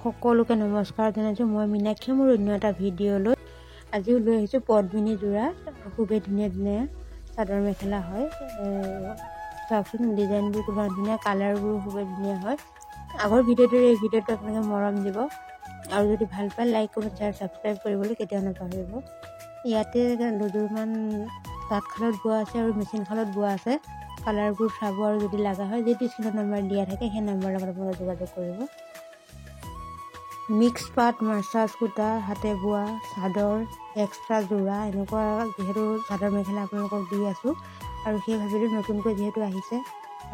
সকলোকে নমস্কাৰ জনাইছোঁ। মই মীনাক্ষী, মোৰ অন্য এটা ভিডিঅ'লৈ আজিও লৈ আহিছোঁ পদ্মিনী যোৰা। খুবেই ধুনীয়া ধুনীয়া চাদৰ মেখেলা হয়। চাওকচোন ডিজাইনবোৰ কিমান ধুনীয়া, কালাৰবোৰ খুবেই ধুনীয়া হয়। আগৰ ভিডিঅ'টোৰ এই ভিডিঅ'টো আপোনালোকে মৰম দিব আৰু যদি ভাল পায় লাইক কমেণ্ট শ্বেয়াৰ ছাবস্ক্ৰাইব কৰিবলৈ কেতিয়াও নাপাহৰিব। ইয়াতে দুযোৰমান তাঁতশালত বোৱা আছে আৰু মেচিন শালত বোৱা আছে। কালাৰবোৰ চাব আৰু যদি লগা হয় যিটো স্ক্ৰীণত নম্বৰ দিয়া থাকে সেই নম্বৰৰ লগত আপোনালোকে যোগাযোগ কৰিব। মিক্স পাট, মাৰ্চাজ সূতা, হাতে বোৱা চাদৰ, এক্সট্ৰা যোৰা, এনেকুৱা যিহেতু চাদৰ মেখেলা আপোনালোকক দি আছোঁ আৰু সেই ভাবিলোঁ নতুনকৈ যিহেতু আহিছে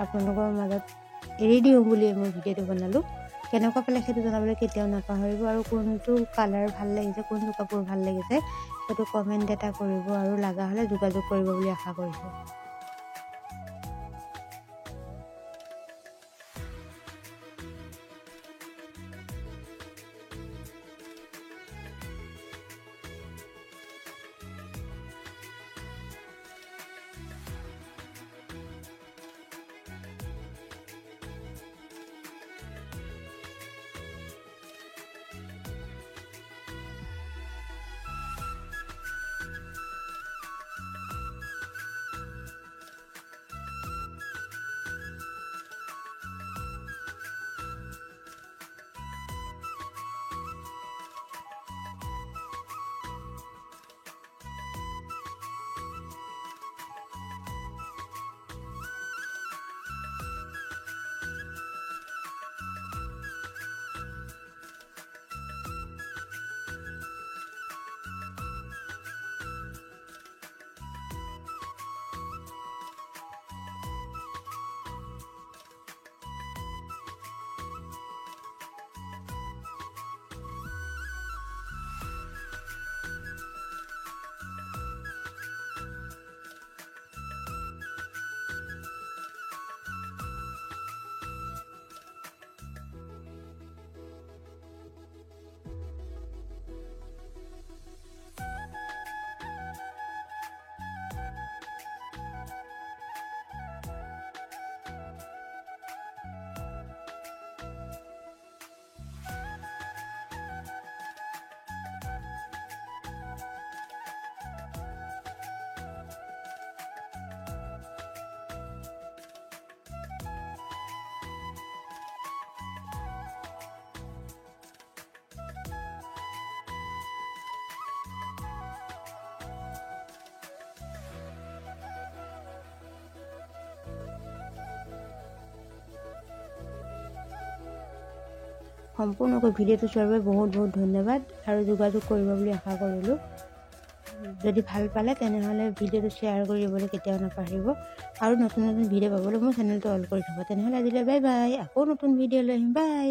আপোনালোকৰ মাজত এৰি দিওঁ বুলি মই ভিডিঅ'টো বনালোঁ। কেনেকুৱা পালে সেইটো জনাবলৈ কেতিয়াও নাপাহৰিব আৰু কোনটো কালাৰ ভাল লাগিছে, কোনটো কাপোৰ ভাল লাগিছে সেইটো কমেণ্ট এটা কৰিব আৰু লগা হ'লে যোগাযোগ কৰিব বুলি আশা কৰিছোঁ। সম্পূৰ্ণকৈ ভিডিঅ'টো চোৱাৰ বাবে বহুত বহুত ধন্যবাদ আৰু যোগাযোগ কৰিব বুলি আশা কৰিলোঁ। যদি ভাল পালে তেনেহ'লে ভিডিঅ'টো শ্বেয়াৰ কৰিবলৈ কেতিয়াও নাপাহৰিব আৰু নতুন নতুন ভিডিঅ' পাবলৈ মোৰ চেনেলটো অল কৰি থ'ব। তেনেহ'লে আজিলৈ বাই বাই। আকৌ নতুন ভিডিঅ' লৈ আহিম। বাই।